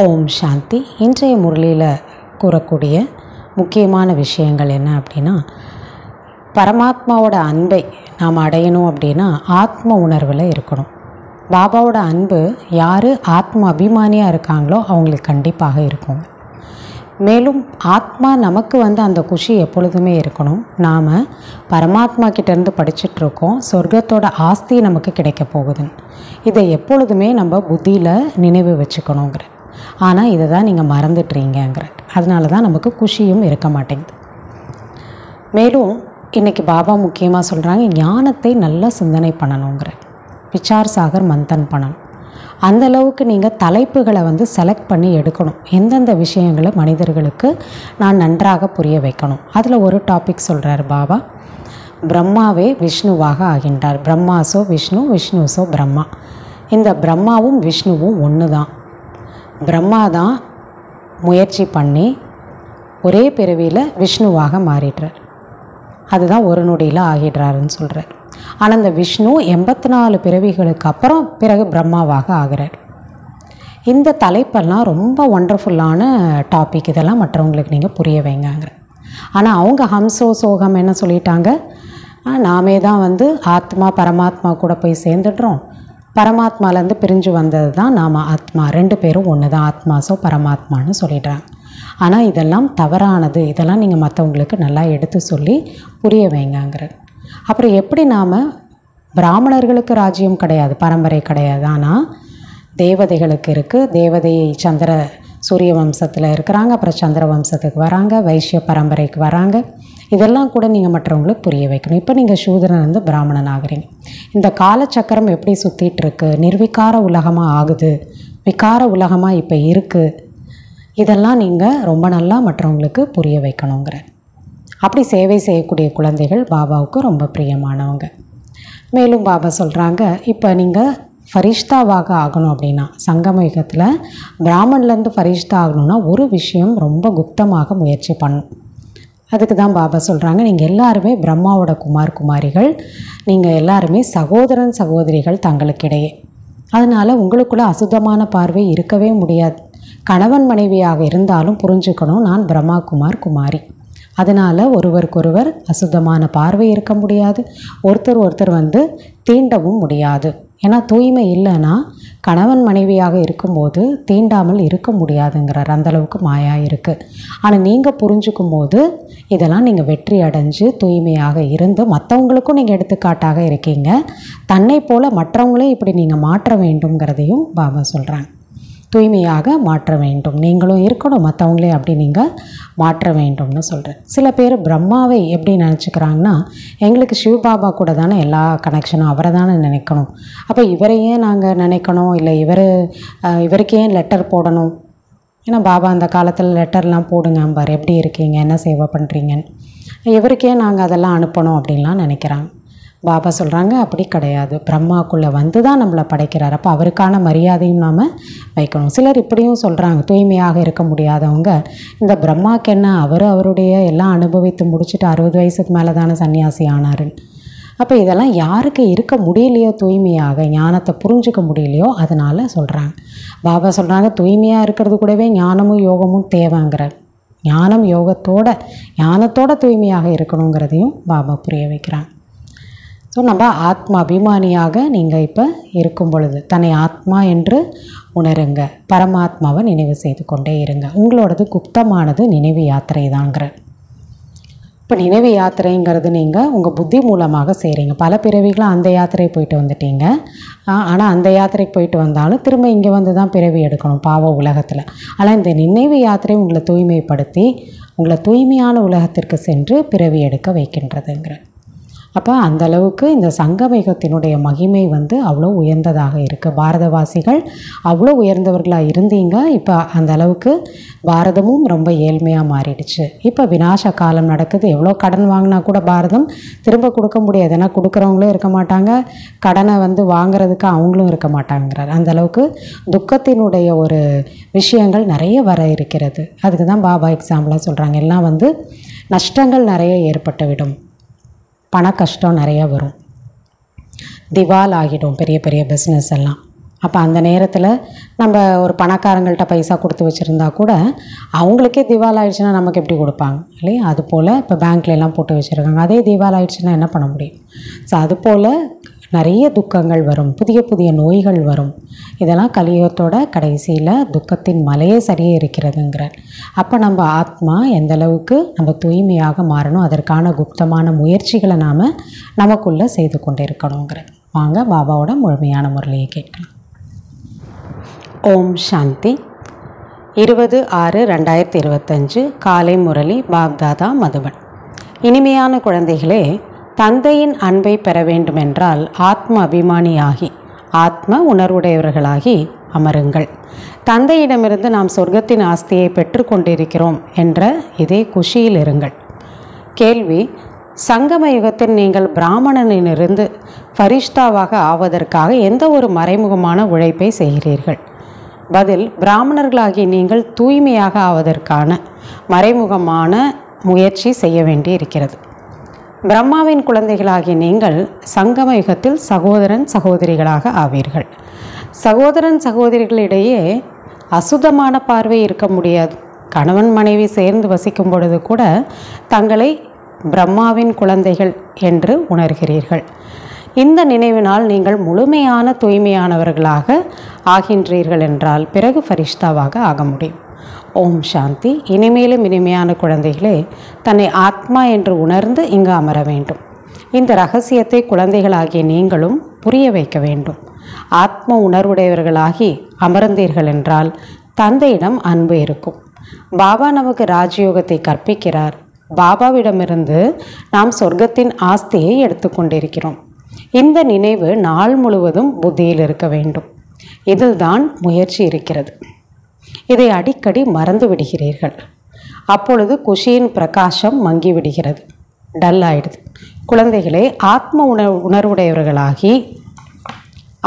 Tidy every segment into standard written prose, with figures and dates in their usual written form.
ஓம் சாந்தி. இன்றைய முரளியில் கூறக்கூடிய முக்கியமான விஷயங்கள் என்ன அப்படின்னா, பரமாத்மாவோட அன்பை நாம் அடையணும் அப்படின்னா ஆத்ம உணர்வில் இருக்கணும். பாபாவோட அன்பு யார் ஆத்ம அபிமானியாக இருக்காங்களோ அவங்களுக்கு கண்டிப்பாக இருக்கும். மேலும் ஆத்மா நமக்கு அந்த குஷி எப்பொழுதுமே இருக்கணும். நாம் பரமாத்மா கிட்டேருந்து படிச்சுட்ருக்கோம், சொர்க்கத்தோட ஆஸ்தி நமக்கு கிடைக்க போகுதுன்னு. இதை எப்பொழுதுமே நம்ம புத்தியில் நினைவு வச்சுக்கணுங்கிற. ஆனால் இதை தான் நீங்கள் மறந்துட்டுறீங்கிற. அதனால தான் நமக்கு குஷியும் இருக்க மாட்டேங்குது. மேலும் இன்றைக்கி பாபா முக்கியமாக சொல்கிறாங்க, ஞானத்தை நல்லா சிந்தனை பண்ணணுங்கிற. விசார் சாகர் மந்தன் பண்ணணும். அந்தளவுக்கு நீங்கள் தலைப்புகளை செலக்ட் பண்ணி எடுக்கணும். எந்தெந்த விஷயங்களை மனிதர்களுக்கு நான் நன்றாக புரிய வைக்கணும். அதில் ஒரு டாபிக் சொல்கிறார் பாபா, பிரம்மாவே விஷ்ணுவாக ஆகின்றார். பிரம்மாசோ விஷ்ணு, விஷ்ணுசோ பிரம்மா. இந்த பிரம்மாவும் விஷ்ணுவும் ஒன்று தான். பிரம்மா தான் முயற்சி பண்ணி ஒரே பிறவியில் விஷ்ணுவாக மாறிடுறார். அதுதான் ஒரு நொடியில் ஆகிடுறாருன்னு சொல்கிறார். ஆனால் இந்த விஷ்ணு 84 பிறவிகளுக்கு அப்புறம் பிறகு பிரம்மாவாக ஆகிறார். இந்த தலைப்பெல்லாம் ரொம்ப ஒண்டர்ஃபுல்லான டாபிக். இதெல்லாம் மற்றவங்களுக்கு நீங்கள் புரிய வைங்கங்கிற. ஆனால் அவங்க ஹம்சோ சோகம் என்ன சொல்லிட்டாங்க, நாமே தான் ஆத்மா பரமாத்மா கூட போய் சேர்ந்துடுறோம், பரமாத்மாலேருந்து பிரிஞ்சு வந்தது தான் நாம் ஆத்மா, 2 பேரும் ஒன்று தான், ஆத்மாசோ பரமாத்மான்னு சொல்லிடுறாங்க. ஆனால் இதெல்லாம் தவறானது. இதெல்லாம் நீங்கள் மற்றவங்களுக்கு நல்லா எடுத்து சொல்லி புரிய வைங்கங்கிற. அப்புறம் எப்படி நாம் பிராமணர்களுக்கு ராஜ்யம் கிடையாது, பரம்பரை கிடையாது, ஆனால் தேவதைகளுக்கு இருக்குது. தேவதை சூரிய வம்சத்தில் இருக்கிறாங்க, அப்புறம் சந்திர வம்சத்துக்கு வராங்க, வைஷ்ய பரம்பரைக்கு வராங்க. இதெல்லாம் கூட நீங்கள் மற்றவங்களுக்கு புரிய வைக்கணும். இப்போ நீங்கள் சூதரன் பிராமணன் ஆகிறீங்க. இந்த காலச்சக்கரம் எப்படி சுற்றிட்டுருக்கு, நிர்விகார உலகமாக ஆகுது, விகார உலகமாக இப்போ இருக்குது. இதெல்லாம் நீங்கள் ரொம்ப நல்லா மற்றவங்களுக்கு புரிய வைக்கணுங்கிற. அப்படி சேவை செய்யக்கூடிய குழந்தைகள் பாபாவுக்கு ரொம்ப பிரியமானவங்க. மேலும் பாபா சொல்கிறாங்க, இப்போ நீங்கள் ஃபரிஷ்தாவாக ஆகணும் அப்படின்னா, சங்கம யுகத்தில் பிராமன்லேருந்து ஃபரிஷ்தா ஆகணும்னா ஒரு விஷயம் ரொம்ப குப்தமாக முயற்சி பண்ணணும். அதுக்கு தான் பாபா சொல்கிறாங்க, நீங்கள் எல்லாருமே பிரம்மாவோட குமாரிகள், நீங்கள் எல்லாருமே சகோதரன் சகோதரிகள் தங்களுக்கிடையே. அதனால் உங்களுக்குள்ள அசுத்தமான பார்வை இருக்கவே முடியாது. கணவன் மனைவியாக இருந்தாலும் புரிஞ்சுக்கணும், நான் பிரம்மா குமாரி. அதனால் ஒருவருக்கொருவர் அசுத்தமான பார்வை இருக்க முடியாது, ஒருத்தர் தீண்டவும் முடியாது. ஏன்னா தூய்மை இல்லைன்னா கணவன் மனைவியாக இருக்கும்போது தீண்டாமல் இருக்க முடியாதுங்கிறார். அந்தளவுக்கு மாயா இருக்குது. ஆனால் நீங்கள் புரிஞ்சுக்கும் போது இதெல்லாம் நீங்கள் வெற்றி அடைஞ்சு தூய்மையாக இருந்து மற்றவங்களுக்கும் நீங்கள் எடுத்துக்காட்டாக இருக்கீங்க. தன்னை போல் மற்றவங்களே இப்படி நீங்கள் மாற்ற வேண்டும்ங்கிறதையும் பாபா சொல்கிறாங்க. தூய்மையாக மாற்ற வேண்டும், நீங்களும் இருக்கணும், மற்றவங்களே அப்படி நீங்கள் மாற்ற வேண்டும்னு சொல்கிறேன். சில பேர் பிரம்மாவை எப்படி நினச்சிக்கிறாங்கன்னா, எங்களுக்கு சிவபாபா கூட தானே எல்லா கனெக்ஷனும், அவரை தானே நினைக்கணும், அப்போ இவரையே நாங்கள் நினைக்கணும், இல்லை இவருக்கு ஏன் லெட்டர் போடணும். ஏன்னா பாபா அந்த காலத்தில் லெட்டர்லாம் போடுங்க பாரு, எப்படி இருக்கீங்க, என்ன சேவை பண்ணுறீங்கன்னு, இவருக்கே நாங்கள் அதெல்லாம் அனுப்பணும் அப்படின்லாம் நினைக்கிறாங்க. பாபா சொல்கிறாங்க, அப்படி கிடையாது. பிரம்மாக்குள்ளே தான் நம்மளை படைக்கிறார். அப்போ அவருக்கான மரியாதையும் நாம் வைக்கணும். சிலர் இப்படியும் சொல்கிறாங்க, தூய்மையாக இருக்க முடியாதவங்க, இந்த பிரம்மாக்கு என்ன, அவருடைய எல்லாம் அனுபவித்து முடிச்சுட்டு 60 வயசுக்கு மேலே தானே சன்னியாசி ஆனாருன்னு. அப்போ இதெல்லாம் யாருக்கு இருக்க முடியலையோ, தூய்மையாக ஞானத்தை புரிஞ்சிக்க முடியலையோ, அதனால் சொல்கிறாங்க. பாபா சொல்கிறாங்க, தூய்மையாக இருக்கிறது கூடவே ஞானமும் யோகமும் தேவைங்கிறார். ஞானம் ஞானத்தோட தூய்மையாக இருக்கணுங்கிறதையும் பாபா புரிய வைக்கிறாங்க. ஸோ நம்ம ஆத்மா அபிமானியாக நீங்கள் இப்போ இருக்கும் பொழுது தன்னை ஆத்மா என்று உணருங்க, பரமாத்மாவை நினைவு செய்து கொண்டே இருங்க. உங்களோடது குப்தமானது நினைவு யாத்திரை தாங்கிற. இப்போ நினைவு யாத்திரைங்கிறது நீங்கள் உங்கள் புத்தி மூலமாக செய்கிறீங்க. பல பிறவிகளும் அந்த யாத்திரை போயிட்டு வந்துட்டீங்க. ஆனால் அந்த யாத்திரைக்கு போயிட்டு வந்தாலும் திரும்ப இங்கே தான் பிறவி எடுக்கணும் பாவ உலகத்தில். ஆனால் இந்த நினைவு யாத்திரை உங்களை தூய்மைப்படுத்தி உங்களை தூய்மையான உலகத்திற்கு சென்று பிறவி எடுக்க வைக்கின்றதுங்கிற. அப்போ அந்தளவுக்கு இந்த சங்கமயுகத்தினுடைய மகிமை அவ்வளோ உயர்ந்ததாக இருக்குது. பாரதவாசிகள் அவ்வளோ உயர்ந்தவர்களாக இருந்தீங்க. இப்போ அந்த அளவுக்கு பாரதமும் ரொம்ப ஏழ்மையாக மாறிடுச்சு. இப்போ விநாச காலம் நடக்குது. எவ்வளோ கடன் வாங்கினா கூட பாரதம் திரும்ப கொடுக்க முடியாது. ஏன்னா கொடுக்குறவங்களும் இருக்க மாட்டாங்க, கடனை வாங்கிறதுக்கு அவங்களும் இருக்க மாட்டாங்கிறார். அந்தளவுக்கு துக்கத்தினுடைய ஒரு விஷயங்கள் நிறைய வர இருக்கிறது. அதுக்கு தான் பாபா எக்ஸாம்பிளாக சொல்கிறாங்க, எல்லாம் நஷ்டங்கள் நிறைய ஏற்பட்டுவிடும், பண கஷ்டம் நிறையா வரும், திவால் ஆகிடும் பெரிய பெரிய பிஸ்னஸ் எல்லாம். அப்போ அந்த நேரத்தில் நம்ம ஒரு பணக்காரங்கள்ட்ட பைசா கொடுத்து வச்சுருந்தா கூட அவங்களுக்கே திவால் ஆயிடுச்சுன்னா நமக்கு எப்படி கொடுப்பாங்க இல்லையா? அதுபோல் இப்போ பேங்க்லாம் போட்டு வச்சுருக்காங்க, அதே திவால் ஆயிடுச்சுன்னா என்ன பண்ண முடியும்? ஸோ அதுபோல் நிறைய துக்கங்கள் வரும், புதிய புதிய நோய்கள் வரும். இதெல்லாம் கலியுகத்தோட கடைசியில் துக்கத்தின் மலையே சரியே இருக்கிறதுங்கிறார். அப்போ நம்ம ஆத்மா எந்த அளவுக்கு நம்ம தூய்மையாக மாறணும், அதற்கான குப்தமான முயற்சிகளை நாம் நமக்குள்ளே செய்து கொண்டு இருக்கணுங்கிறார். வாங்க பாபாவோட முழுமையான முரளியை கேட்கலாம். ஓம் சாந்தி. 20/6/2025 காலை முரளி பாப்தாதா மதுபன். இனிமையான குழந்தைகளே, தந்தையின் அன்பை பெற வேண்டுமென்றால் ஆத்ம அபிமானியாகி ஆத்ம உணர்வுடையவர்களாகி அமருங்கள். தந்தையிடமிருந்து நாம் சொர்க்கத்தின் ஆஸ்தியை பெற்று கொண்டிருக்கிறோம் என்ற இதே குஷியில் இருங்கள். கேள்வி: சங்கம யுகத்தில் நீங்கள் பிராமணனிலிருந்து ஃபரிஷ்தாவாக ஆவதற்காக எந்த ஒரு மறைமுகமான உழைப்பை செய்கிறீர்கள்? பதில்: பிராமணர்களாகி நீங்கள் தூய்மையாக ஆவதற்கான மறைமுகமான முயற்சி செய்ய வேண்டி இருக்கிறது. பிரம்மாவின் குழந்தைகளாகி நீங்கள் சங்கம யுகத்தில் சகோதரன் சகோதரிகளாக ஆவீர்கள். சகோதரன் சகோதரிகளிடையே அசுத்தமான பார்வை இருக்க முடியாது. கணவன் மனைவி சேர்ந்து வசிக்கும் பொழுது கூட தங்களை பிரம்மாவின் குழந்தைகள் என்று உணர்கிறீர்கள். இந்த நினைவினால் நீங்கள் முழுமையான தூய்மையானவர்களாக ஆகின்றீர்கள் என்றால் பிறகு ஃபரிஷ்தாவாக ஆக முடியும். ஓம் சாந்தி. இனிமேலும் இனிமையான குழந்தைகளே, தன்னை ஆத்மா என்று உணர்ந்து இங்கு அமர வேண்டும். இந்த ரகசியத்தை குழந்தைகளாகிய நீங்களும் புரிய வைக்க வேண்டும். ஆத்ம உணர்வுடையவர்களாகி அமர்ந்தீர்கள் என்றால் தந்தையிடம் அன்பு இருக்கும். பாபா நமக்கு ராஜயோகத்தை கற்பிக்கிறார். பாபாவிடமிருந்து நாம் சொர்க்கத்தின் ஆஸ்தியை எடுத்துக்கொண்டிருக்கிறோம். இந்த நினைவு நாள் முழுவதும் புத்தியில் இருக்க வேண்டும். இதில்தான் முயற்சி இருக்கிறது. இதை அடிக்கடி மறந்து விடுகிறீர்கள். அப்பொழுது குஷியின் பிரகாசம் மங்கி விடுகிறது, டல் ஆயிடுது. குழந்தைகளே, ஆத்ம உணர்வுடையவர்களாகி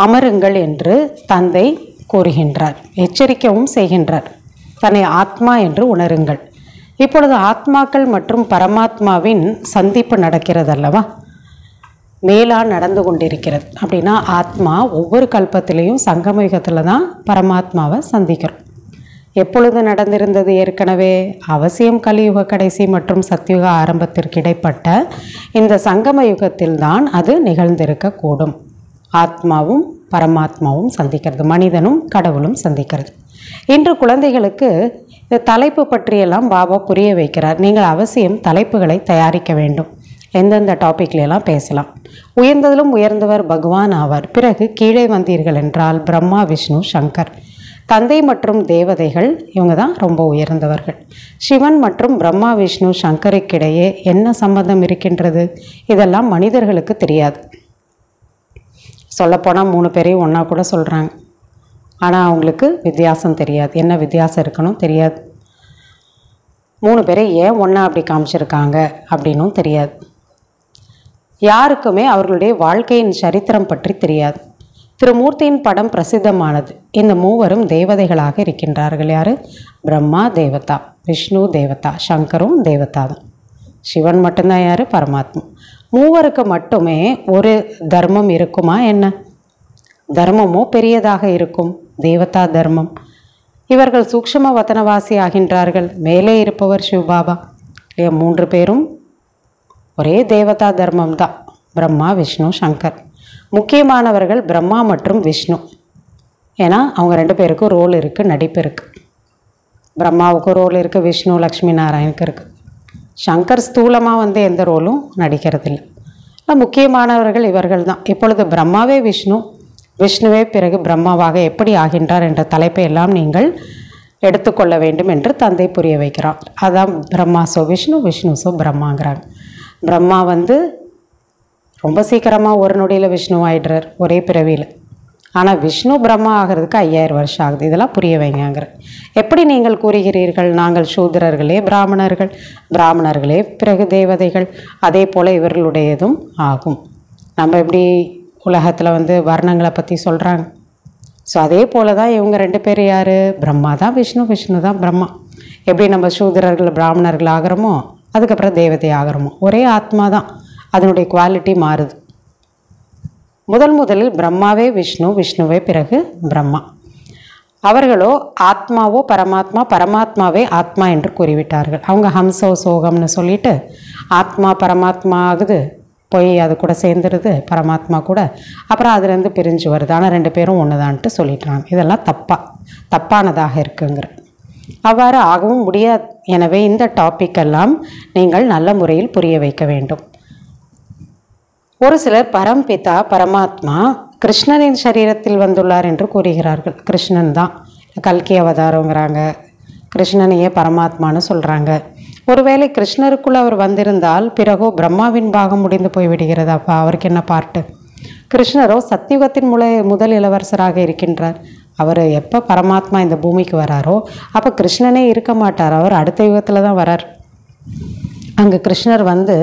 அமருங்கள் என்று தந்தை கூறுகின்றார், எச்சரிக்கவும் செய்கின்றார். தன்னை ஆத்மா என்று உணருங்கள். இப்பொழுது ஆத்மாக்கள் மற்றும் பரமாத்மாவின் சந்திப்பு நடக்கிறது அல்லவா? மேலாக நடந்து கொண்டிருக்கிறது. அப்படின்னா ஆத்மா ஒவ்வொரு கல்பத்திலையும் சங்கமயுகத்தில் தான் பரமாத்மாவை சந்திக்கிறோம். எப்பொழுது நடந்திருந்தது? ஏற்கனவே அவசியம் கலியுக கடைசி மற்றும் சத்யுக ஆரம்பத்திற்கு இடைப்பட்ட இந்த சங்கம யுகத்தில் தான் அது நிகழ்ந்திருக்கக்கூடும். ஆத்மாவும் பரமாத்மாவும் சந்திக்கிறது, மனிதனும் கடவுளும் சந்திக்கிறது. இன்று குழந்தைகளுக்கு இந்த தலைப்பு பற்றியெல்லாம் பாபா புரிய வைக்கிறார். நீங்கள் அவசியம் தலைப்புகளை தயாரிக்க வேண்டும். எந்தெந்த டாப்பிக்லாம் பேசலாம். உயர்ந்ததிலும் உயர்ந்தவர் பகவான் ஆவார். பிறகு கீழே வந்தீர்கள் என்றால் பிரம்மா, விஷ்ணு, சங்கர், தந்தை மற்றும் தேவதைகள், இவங்க தான் ரொம்ப உயர்ந்தவர்கள். சிவன் மற்றும் பிரம்மா, விஷ்ணு, சங்கருக்கிடையே என்ன சம்பந்தம் இருக்கின்றது? இதெல்லாம் மனிதர்களுக்கு தெரியாது. சொல்லப்போனால் 3 பேரையும் ஒன்றா கூட சொல்கிறாங்க. ஆனால் அவங்களுக்கு வித்தியாசம் தெரியாது. என்ன வித்தியாசம் இருக்கணும் தெரியாது. 3 பேரை ஏன் ஒன்றா அப்படி காமிச்சிருக்காங்க அப்படின்னும் தெரியாது. யாருக்குமே அவர்களுடைய வாழ்க்கையின் சரித்திரம் பற்றி தெரியாது. திருமூர்த்தியின் படம் பிரசித்தமானது. இந்த 3வரும் தேவதைகளாக இருக்கின்றார்கள். யார்? பிரம்மா தேவதா, விஷ்ணு தேவதா, சங்கரும் தேவதா தான். சிவன் மட்டும்தான் யார்? பரமாத்மா. 3வருக்கு மட்டுமே ஒரு தர்மம் இருக்குமா என்ன? தர்மமோ பெரியதாக இருக்கும், தேவதா தர்மம். இவர்கள் சூக்ஷ்ம வதனவாசி ஆகின்றார்கள். மேலே இருப்பவர் சிவபாபா இல்லையா? 3 பேரும் ஒரே தேவதா தர்மம் தான், பிரம்மா, விஷ்ணு, சங்கர். முக்கியமானவர்கள் பிரம்மா மற்றும் விஷ்ணு. ஏன்னா அவங்க 2 பேருக்கும் ரோல் இருக்குது, நடிப்பு இருக்குது. பிரம்மாவுக்கும் ரோல் இருக்குது, விஷ்ணு லக்ஷ்மி நாராயணுக்கு இருக்குது. சங்கர் ஸ்தூலமாக எந்த ரோலும் நடிக்கிறதில்லை. முக்கியமானவர்கள் இவர்கள் தான். இப்பொழுது பிரம்மாவே விஷ்ணு, விஷ்ணுவே பிறகு பிரம்மாவாக எப்படி ஆகின்றார் என்ற தலைப்பை எல்லாம் நீங்கள் எடுத்துக்கொள்ள வேண்டும் என்று தந்தை புரிய வைக்கிறார். அதான் பிரம்மா சோ விஷ்ணு, விஷ்ணு சோ பிரம்மாங்கிறாங்க. பிரம்மா ரொம்ப சீக்கிரமாக ஒரு நொடியில் விஷ்ணு ஆகிடுறார் ஒரே பிறவியில். ஆனால் விஷ்ணு பிரம்மா ஆகிறதுக்கு 5000 வருஷம் ஆகுது. இதெல்லாம் புரிய வைங்கிற. எப்படி நீங்கள் கூறுகிறீர்கள் நாங்கள் சூத்திரர்களே பிராமணர்கள், பிராமணர்களே பிறகு தேவதைகள், அதே போல் இவர்களுடையதும் ஆகும். நம்ம எப்படி உலகத்தில் வர்ணங்களை பற்றி சொல்கிறாங்க. ஸோ அதே போல் தான் இவங்க 2 பேர் யார்? பிரம்மா தான் விஷ்ணு, விஷ்ணு தான் பிரம்மா. எப்படி நம்ம சூத்திரர்கள் பிராமணர்கள் ஆகிறோமோ அதுக்கப்புறம் தேவதை ஆகிறோமோ, ஒரே ஆத்மா தான். அதனுடைய குவாலிட்டி மாறுது. முதலில் பிரம்மாவே விஷ்ணு, விஷ்ணுவே பிறகு பிரம்மா. அவர்களோ ஆத்மாவோ பரமாத்மா, பரமாத்மாவே ஆத்மா என்று கூறிவிட்டார்கள். அவங்க ஹம்சோ சோகம்னு சொல்லிட்டு ஆத்மா பரமாத்மா ஆகுது, போய் அது கூட சேர்ந்துருது பரமாத்மா கூட, அப்புறம் அதுலேருந்து பிரிஞ்சு வருது, ஆனால் 2 பேரும் ஒன்று தான்ட்டு சொல்லிட்டாங்க. இதெல்லாம் தப்பானதாக இருக்குங்கிற. அவ்வாறு ஆகவும் முடியாது. எனவே இந்த டாபிக்கெல்லாம் நீங்கள் நல்ல முறையில் புரிய வைக்க வேண்டும். ஒரு சிலர் பரம்பிதா பரமாத்மா கிருஷ்ணனின் சரீரத்தில் வந்துள்ளார் என்று கூறுகிறார்கள். கிருஷ்ணன் தான் கல்கி அவதாரங்கிறாங்க, கிருஷ்ணனையே பரமாத்மான்னு சொல்கிறாங்க. ஒருவேளை கிருஷ்ணருக்குள் அவர் வந்திருந்தால் பிறகோ பிரம்மாவின் பாகம் முடிந்து போய்விடுகிறது. அப்போ அவருக்கு என்ன பார்ட்டு? கிருஷ்ணரோ சத்தியுகத்தின் முதல் இளவரசராக இருக்கின்றார். அவர் எப்போ பரமாத்மா இந்த பூமிக்கு வராரோ அப்போ கிருஷ்ணனே இருக்க மாட்டார், அவர் அடுத்த யுகத்தில் தான் வரார். அங்கே கிருஷ்ணர் வந்து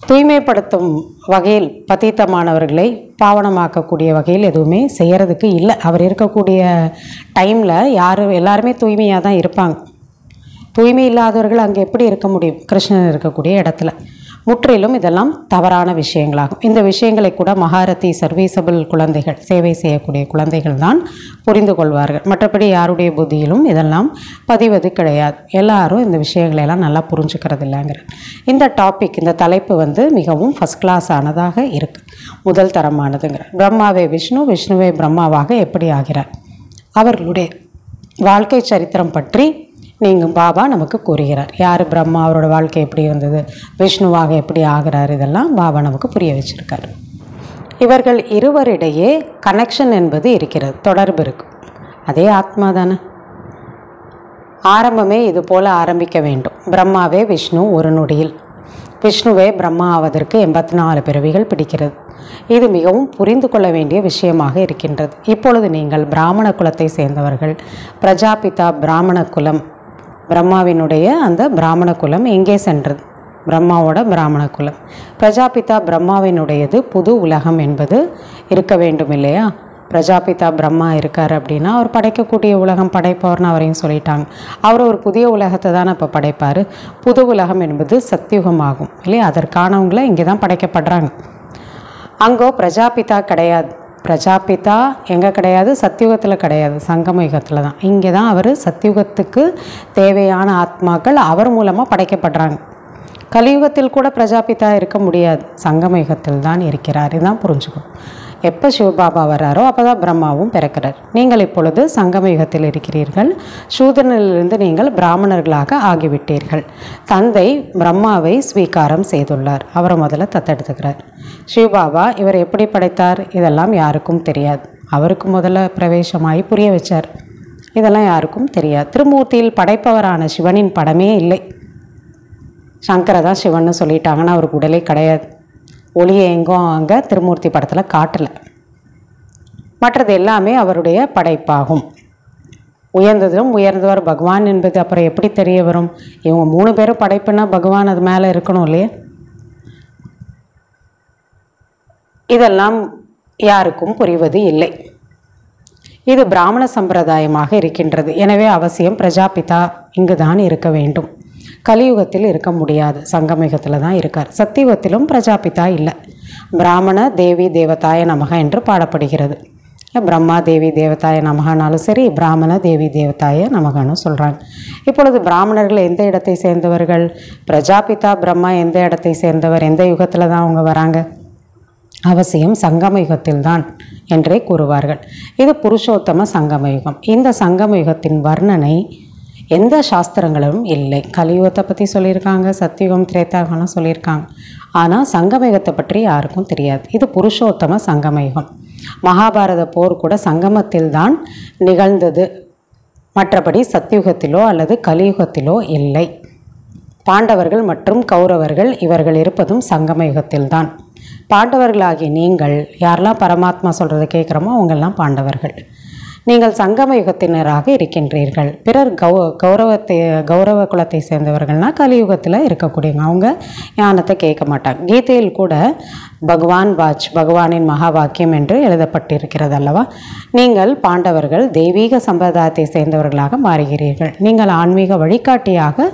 தூய்மைப்படுத்தும் வகையில், பதீத்தமானவர்களை பாவனமாக்கக்கூடிய வகையில் எதுவுமே செய்கிறதுக்கு இல்லை. அவர் இருக்கக்கூடிய டைமில் எல்லாருமே தூய்மையாக தான் இருப்பாங்க. தூய்மை இல்லாதவர்கள் அங்கே எப்படி இருக்க முடியும்? கிருஷ்ணன் இருக்கக்கூடிய இடத்துல. முற்றிலும் இதெல்லாம் தவறான விஷயங்களாகும். இந்த விஷயங்களை கூட மகாரதி சர்வீசபிள் குழந்தைகள், சேவை செய்யக்கூடிய குழந்தைகள் தான் புரிந்து கொள்வார்கள். மற்றபடி யாருடைய புத்தியிலும் இதெல்லாம் பதிவது கிடையாது. எல்லாரும் இந்த விஷயங்களெல்லாம் நல்லா புரிஞ்சுக்கிறது இல்லைங்கிற. இந்த டாபிக், இந்த தலைப்பு வந்து மிகவும் ஃபஸ்ட் கிளாஸ் ஆனதாக இருக்குது, முதல் தரமானதுங்கிற. பிரம்மாவே விஷ்ணு, விஷ்ணுவே பிரம்மாவாக எப்படி ஆகிறார்? அவர்களுடைய வாழ்க்கை சரித்திரம் பற்றி நீங்கள் பாபா நமக்கு கூறுகிறார். யார் பிரம்மா, அவரோட வாழ்க்கை எப்படி இருந்தது, விஷ்ணுவாக எப்படி ஆகிறார், இதெல்லாம் பாபா நமக்கு புரிய வச்சிருக்கார். இவர்கள் இருவரிடையே கனெக்ஷன் என்பது இருக்கிறது, தொடர்பு இருக்குது. அதே ஆத்மா தானே. ஆரம்பமே இது போல் ஆரம்பிக்க வேண்டும். பிரம்மாவே விஷ்ணு ஒரு நொடியில், விஷ்ணுவே பிரம்மா ஆவதற்கு 84 பிறவிகள் பிடிக்கிறது. இது மிகவும் புரிந்து கொள்ள வேண்டிய விஷயமாக இருக்கின்றது. இப்பொழுது நீங்கள் பிராமண குலத்தை சேர்ந்தவர்கள். பிரஜாபிதா பிராமண குலம், பிரம்மாவினுடைய அந்த பிராமண குலம் எங்கே சென்றது? பிரம்மாவோட பிராமண குலம். பிரஜாபிதா பிரம்மாவினுடையது புது உலகம் என்பது இருக்க வேண்டும் இல்லையா? பிரஜாபிதா பிரம்மா இருக்கார் அப்படின்னா அவர் படைக்கக்கூடிய உலகம் படைப்பவர்னு அவரையும் சொல்லிட்டாங்க. அவர் ஒரு புதிய உலகத்தை தானே இப்போ படைப்பார். புது உலகம் என்பது சத்தியுகமாகும் இல்லையா? அதற்கானவங்கள இங்கே தான் படைக்கப்படுறாங்க. அங்கோ பிரஜாபிதா கிடையாது. பிரஜாபிதா எங்கே கிடையாது? சத்தியுகத்தில் கிடையாது, சங்கம யுகத்தில் தான். இங்கே தான் அவர் சத்தியுகத்துக்கு தேவையான ஆத்மாக்கள் அவர் மூலமாக படைக்கப்படுறாங்க. கலியுகத்தில் கூட பிரஜாபிதா இருக்க முடியாது, சங்கம யுகத்தில் தான் இருக்கிறார். இதுதான் புரிஞ்சுக்கணும். எப்போ சிவபாபா வர்றாரோ அப்போ தான் பிரம்மாவும் பிறக்கிறார். நீங்கள் இப்பொழுது சங்கம யுகத்தில் இருக்கிறீர்கள். சூதனிலிருந்து நீங்கள் பிராமணர்களாக ஆகிவிட்டீர்கள். தந்தை பிரம்மாவை ஸ்வீகாரம் செய்துள்ளார், அவரை முதல்ல தத்தெடுத்துக்கிறார். சிவபாபா இவர் எப்படி படைத்தார் இதெல்லாம் யாருக்கும் தெரியாது. அவருக்கு முதல்ல பிரவேசமாகி புரிய வச்சார். இதெல்லாம் யாருக்கும் தெரியாது. திருமூர்த்தியில் படைப்பவரான சிவனின் படமே இல்லை. சங்கரை தான் சிவன்னு சொல்லிட்டாங்கன்னா அவருக்கு உடலே கிடையாது. ஒளியை எங்கும் அங்கே திருமூர்த்தி படத்தில் காட்டலை. மற்றது எல்லாமே அவருடைய படைப்பாகும். உயர்ந்ததிலும் உயர்ந்தவர் பகவான் என்பது அப்புறம் எப்படி தெரிய வரும்? இவங்க 3 பேரும் படைப்புன்னா பகவான் அது மேலே இருக்கணும் இல்லையா? இதெல்லாம் யாருக்கும் புரிவது இல்லை. இது பிராமண சம்பிரதாயமாக இருக்கின்றது. எனவே அவசியம் பிரஜாபிதா இங்கு தான் இருக்க வேண்டும். கலியுகத்தில் இருக்க முடியாது, சங்கமயுகத்தில் தான் இருக்கார். சத்தியுகத்திலும் பிரஜாபிதா இல்லை. பிராமண தேவி தேவதாய நமக என்று பாடப்படுகிறது. பிரம்மா தேவி தேவதாய நமகானாலும் சரி, பிராமண தேவி தேவதாய நமகான்னு சொல்கிறாங்க. இப்பொழுது பிராமணர்கள் எந்த இடத்தை சேர்ந்தவர்கள்? பிரஜாபிதா பிரம்மா எந்த இடத்தை சேர்ந்தவர்? எந்த யுகத்தில் தான் அவங்க வராங்க? அவசியம் சங்கம யுகத்தில் தான் என்றே கூறுவார்கள். இது புருஷோத்தம சங்கம யுகம். இந்த சங்கம யுகத்தின் வர்ணனை எந்த சாஸ்திரங்களும் இல்லை. கலியுகத்தை பற்றி சொல்லியிருக்காங்க, சத்தியுகம் திரேதாயுகம்லாம் சொல்லியிருக்காங்க. ஆனால் சங்கமயுகத்தை பற்றி யாருக்கும் தெரியாது. இது புருஷோத்தம சங்கமயுகம். மகாபாரத போர் கூட சங்கமத்தில் தான் நிகழ்ந்தது, மற்றபடி சத்தியுகத்திலோ அல்லது கலியுகத்திலோ இல்லை. பாண்டவர்கள் மற்றும் கௌரவர்கள் இவர்கள் இருப்பதும் சங்கமயுகத்தில்தான். பாண்டவர்களாகிய நீங்கள் யாரெல்லாம் பரமாத்மா சொல்கிறத கேட்குறோமோ அவங்கெல்லாம் பாண்டவர்கள். நீங்கள் சங்கம யுகத்தினராக இருக்கின்றீர்கள். பிறர் கௌரவ குலத்தை சேர்ந்தவர்கள்னால் கலியுகத்தில் இருக்கக்கூடியவங்க. அவங்க ஞானத்தை கேட்க மாட்டாங்க. கீதையில் கூட பகவான் வாச், பகவானின் மகா வாக்கியம் என்று எழுதப்பட்டிருக்கிறது அல்லவா? நீங்கள் பாண்டவர்கள் தெய்வீக சம்பிரதாயத்தை சேர்ந்தவர்களாக மாறுகிறீர்கள். நீங்கள் ஆன்மீக வழிகாட்டியாக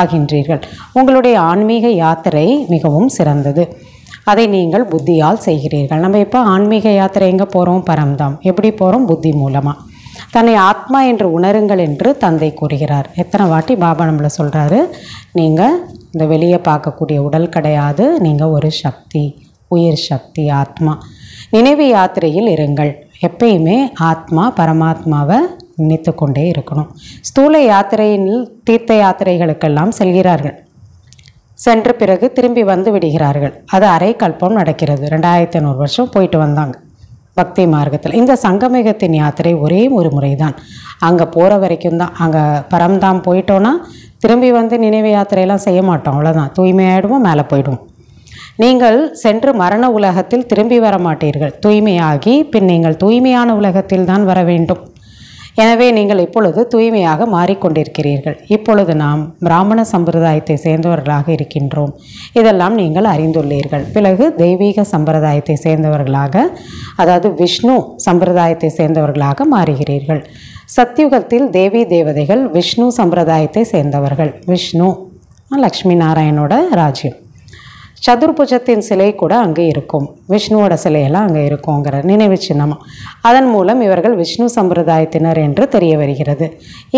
ஆகின்றீர்கள். உங்களுடைய ஆன்மீக யாத்திரை மிகவும் சிறந்தது. அதை நீங்கள் புத்தியால் செய்கிறீர்கள். நம்ம இப்போ ஆன்மீக யாத்திரை எங்கே போகிறோம்? பரம்தாம். எப்படி போகிறோம்? புத்தி மூலமாக. தன்னை ஆத்மா என்று உணருங்கள் என்று தந்தை கூறுகிறார். எத்தனை வாட்டி பாபா நம்மளை சொல்கிறாரு, நீங்கள் இந்த வெளியே பார்க்கக்கூடிய உடல் கிடையாது, நீங்கள் ஒரு சக்தி, உயிர் சக்தி, ஆத்மா. நினைவு யாத்திரையில் இருங்கள். எப்பயுமே ஆத்மா பரமாத்மாவை நினைத்து கொண்டே இருக்கணும். ஸ்தூல யாத்திரையில் தீர்த்த யாத்திரைகளுக்கெல்லாம் செல்கிறார்கள், சென்ற பிறகு திரும்பி வந்து விடுகிறார்கள். அது அரை கல்பம் நடக்கிறது. 2500 வருஷம் போயிட்டு வந்தாங்க பக்தி மார்க்கத்தில். இந்த சங்கமிகத்தின் யாத்திரை ஒரே ஒரு முறை தான். அங்கே போகிற வரைக்கும் தான். அங்கே பரம்தாம் போயிட்டோன்னா திரும்பி வந்து நினைவு யாத்திரையெல்லாம் செய்ய மாட்டோம், அவ்வளோதான். தூய்மையாயிடுவோம், மேலே போயிடுவோம். நீங்கள் சென்று மரண உலகத்தில் திரும்பி வர மாட்டீர்கள். தூய்மையாகி பின் நீங்கள் தூய்மையான உலகத்தில் தான் வர வேண்டும். எனவே நீங்கள் இப்பொழுது தூய்மையாக மாறிக்கொண்டிருக்கிறீர்கள். இப்பொழுது நாம் பிராமண சம்பிரதாயத்தை சேர்ந்தவர்களாக இருக்கின்றோம். இதெல்லாம் நீங்கள் அறிந்துள்ளீர்கள். பிறகு தெய்வீக சம்பிரதாயத்தை சேர்ந்தவர்களாக, அதாவது விஷ்ணு சம்பிரதாயத்தை சேர்ந்தவர்களாக மாறுகிறீர்கள். சத்யுகத்தில் தேவி தேவதைகள் விஷ்ணு சம்பிரதாயத்தை சேர்ந்தவர்கள். விஷ்ணு லக்ஷ்மி நாராயணோட ராஜ்யம். சதுர்புஜத்தின் சிலை கூட அங்கே இருக்கும், விஷ்ணுவோட சிலையெல்லாம் அங்கே இருக்குங்கிற நினைவு சின்னமாக. அதன் மூலம் இவர்கள் விஷ்ணு சம்பிரதாயத்தினர் என்று தெரிய வருகிறது.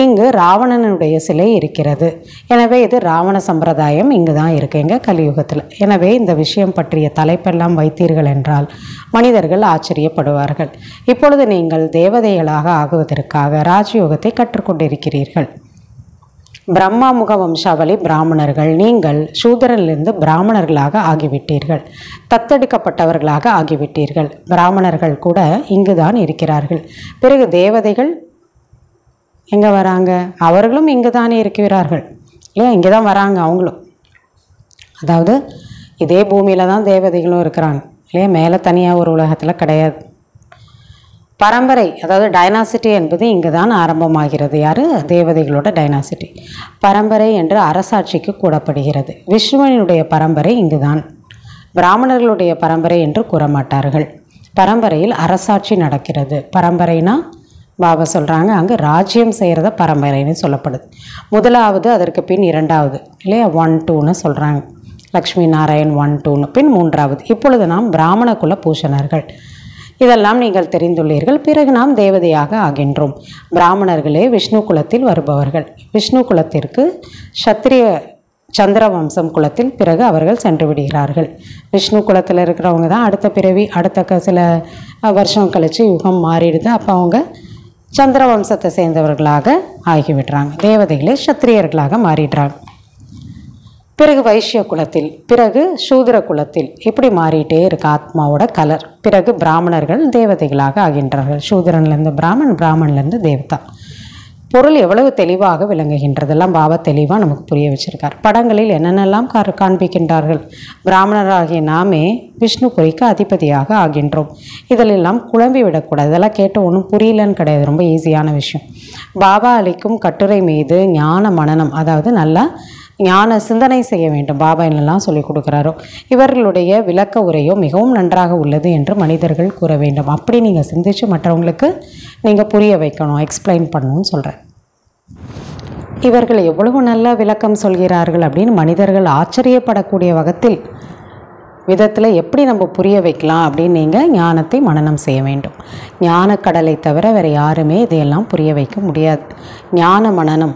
இங்கு ராவணனுடைய சிலை இருக்கிறது. எனவே இது ராவண சம்பிரதாயம் இங்கு தான் இருக்குங்க கலியுகத்தில். எனவே இந்த விஷயம் பற்றிய தலைப்பெல்லாம் வைத்தீர்கள் என்றால் மனிதர்கள் ஆச்சரியப்படுவார்கள். இப்பொழுது நீங்கள் தேவதைகளாக ஆகுவதற்காக ராஜயோகத்தை கற்றுக்கொண்டிருக்கிறீர்கள். பிரம்மா முக வம்சாவளி பிராமணர்கள். நீங்கள் சூத்திரனிலிருந்து பிராமணர்களாக ஆகிவிட்டீர்கள், தத்தெடுக்கப்பட்டவர்களாக ஆகிவிட்டீர்கள். பிராமணர்கள் கூட இங்கு தான் இருக்கிறார்கள். பிறகு தேவதைகள் எங்கே வராங்க? அவர்களும் இங்கு தானே இருக்கிறார்கள் இல்லையா? இங்கே தான் வராங்க அவங்களும். அதாவது இதே பூமியில் தான் தேவதைகளும் இருக்கிறாங்க இல்லையா? மேலே தனியாக ஒரு உலகத்தில் கிடையாது. பரம்பரை, அதாவது டைனாசிட்டி என்பது இங்கு தான் ஆரம்பமாகிறது. யார்? தேவதைகளோட டைனாசிட்டி. பரம்பரை என்று அரசாட்சிக்கு கூறப்படுகிறது. விஷ்ணுவனுடைய பரம்பரை இங்கு தான். பிராமணர்களுடைய பரம்பரை என்று கூற மாட்டார்கள். பரம்பரையில் அரசாட்சி நடக்கிறது. பரம்பரைனா பாபா சொல்கிறாங்க அங்கே ராஜ்யம் செய்கிறத பரம்பரைன்னு சொல்லப்படுது. முதலாவது, அதற்கு பின் இரண்டாவது இல்லையா? 1, 2ன்னு சொல்கிறாங்க. லக்ஷ்மி நாராயண் 1, 2ன்னு, பின் மூன்றாவது. இப்பொழுது நாம் பிராமண குல பூஷணர்கள். இதெல்லாம் நீங்கள் தெரிந்துள்ளீர்கள். பிறகு நாம் தேவதையாக ஆகின்றோம். பிராமணர்களே விஷ்ணு குலத்தில் வருபவர்கள். விஷ்ணு குலத்திற்கு சத்திரிய சந்திரவம்சம் குலத்தில் பிறகு அவர்கள் சென்று விடுகிறார்கள். விஷ்ணு குலத்தில் இருக்கிறவங்க தான் அடுத்த பிறவி, அடுத்த சில வருஷம் கழித்து யுகம் மாறிடுது. அப்போ அவங்க சந்திரவம்சத்தை சேர்ந்தவர்களாக ஆகிவிடுறாங்க. தேவதைகளே சத்திரியர்களாக மாறிடுறாங்க. பிறகு வைஷ்ய குலத்தில், பிறகு சூத்திர குலத்தில், இப்படி மாறிட்டே இருக்கு ஆத்மாவோட கலர். பிறகு பிராமணர்கள் தேவதைகளாக ஆகின்றார்கள். சூத்திரன்லேருந்து பிராமன், பிராமன்லேருந்து தேவதா. பொருள் எவ்வளவு தெளிவாக விளங்குகின்றதெல்லாம் பாபா தெளிவாக நமக்கு புரிய வச்சிருக்கார். படங்களில் என்னென்னலாம் காண்பிக்கின்றார்கள். பிராமணராகிய நாமே விஷ்ணுபுரிக்கு அதிபதியாக ஆகின்றோம். இதிலெல்லாம் குழம்பி விடக்கூடாது. இதெல்லாம் கேட்டு ஒன்றும் புரியலன்னு கிடையாது, ரொம்ப ஈஸியான விஷயம். பாபா அளிக்கும் கட்டுரை மீது ஞான மனனம், அதாவது நல்லா ஞான சிந்தனை செய்ய வேண்டும். பாபா என்னெல்லாம் சொல்லிக் கொடுக்குறாரோ இவர்களுடைய விளக்க உரையோ மிகவும் நன்றாக உள்ளது என்று மனிதர்கள் கூற வேண்டும். அப்படி நீங்கள் சிந்தித்து மற்றவங்களுக்கு நீங்கள் புரிய வைக்கணும், எக்ஸ்பிளைன் பண்ணணும்னு சொல்கிறேன். இவர்கள் எவ்வளவு நல்ல விளக்கம் சொல்கிறார்கள் அப்படின்னு மனிதர்கள் ஆச்சரியப்படக்கூடிய விதத்தில் எப்படி நம்ம புரிய வைக்கலாம் அப்படின்னு நீங்கள் ஞானத்தை மனனம் செய்ய வேண்டும். ஞானக்கடலை தவிர வேறு யாருமே இதையெல்லாம் புரிய வைக்க முடியாது. ஞான மனனம்,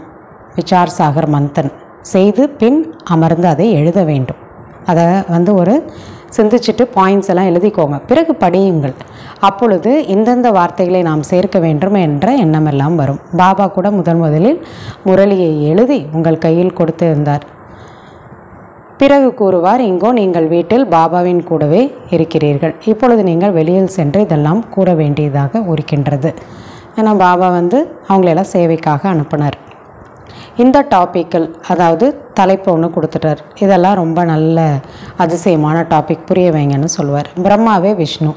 விசார் சாகர் மந்தன் செய்து பின் அமர்ந்து அதை எழுத வேண்டும். அதை ஒரு சிந்திச்சுட்டு பாயிண்ட்ஸ் எல்லாம் எழுதிக்கோங்க. பிறகு படியுங்கள். அப்பொழுது இந்தந்த வார்த்தைகளை நாம் சேர்க்க வேண்டும் என்ற எண்ணமெல்லாம் வரும். பாபா கூட முதலில் முரளியை எழுதி உங்கள் கையில் கொடுத்திருந்தார். பிறகு கூறுவார், இங்கோ நீங்கள் வீட்டில் பாபாவின் கூடவே இருக்கிறீர்கள். இப்பொழுது நீங்கள் வெளியில் சென்று இதெல்லாம் கூற வேண்டியதாக இருக்கின்றது. ஏன்னா பாபா அவங்களெல்லாம் சேவைக்காக அனுப்பினார். இந்த டாப்பிக்கில், அதாவது தலைப்பு ஒன்று கொடுத்துட்டார். இதெல்லாம் ரொம்ப நல்ல அதிசயமான டாபிக், புரிய வைங்கன்னு சொல்லுவார். பிரம்மாவே விஷ்ணு,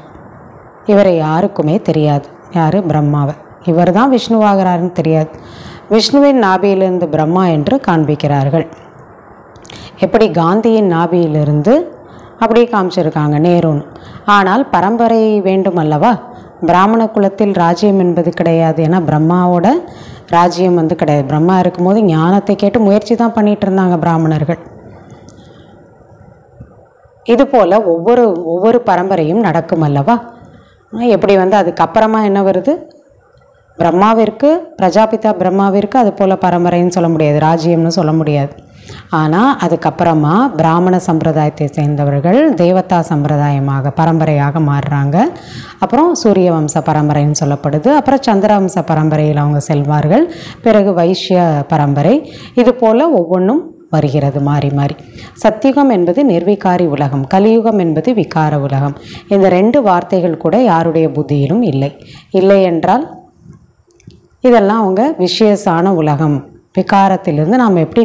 இவரை யாருக்குமே தெரியாது. யார்? பிரம்மாவை. இவர் தான் விஷ்ணுவாகிறாருன்னு தெரியாது. விஷ்ணுவின் நாபியிலிருந்து பிரம்மா என்று காண்பிக்கிறார்கள். எப்படி காந்தியின் நாபியிலிருந்து அப்படியே காமிச்சிருக்காங்க நேருன்னு. ஆனால் பரம்பரை வேண்டும் அல்லவா? பிராமண குலத்தில் ராஜ்யம் என்பது கிடையாது. ஏன்னா பிரம்மாவோட ராஜ்யம் கிடையாது. பிரம்மா இருக்கும்போது ஞானத்தை கேட்டு முயற்சி தான் பண்ணிகிட்டு இருந்தாங்க பிராமணர்கள். இதுபோல் ஒவ்வொரு பரம்பரையும் நடக்கும் அல்லவா. எப்படி அதுக்கப்புறமா என்ன வருது, பிரம்மாவிற்கு, பிரஜாபிதா பிரம்மாவிற்கு அது போல் பரம்பரைன்னு சொல்ல முடியாது, ராஜ்யம்னு சொல்ல முடியாது. ஆனால் அதுக்கப்புறமா பிராமண சம்பிரதாயத்தை சேர்ந்தவர்கள் தேவதா சம்பிரதாயமாக பரம்பரையாக மாறுறாங்க. அப்புறம் சூரிய வம்ச பரம்பரைன்னு சொல்லப்படுது. அப்புறம் சந்திரவம்ச பரம்பரையில் அவங்க செல்வார்கள். பிறகு வைஷ்ய பரம்பரை. இது போல் ஒவ்வொன்றும் வருகிறது மாறி மாறி. சத்தியுகம் என்பது நிர்விகாரி உலகம், கலியுகம் என்பது விகார உலகம். இந்த 2 வார்த்தைகள் கூட யாருடைய புத்தியிலும் இல்லை என்றால் இதெல்லாம் அவங்க விஷயசான உலகம். விகாரத்திலிருந்து நாம் எப்படி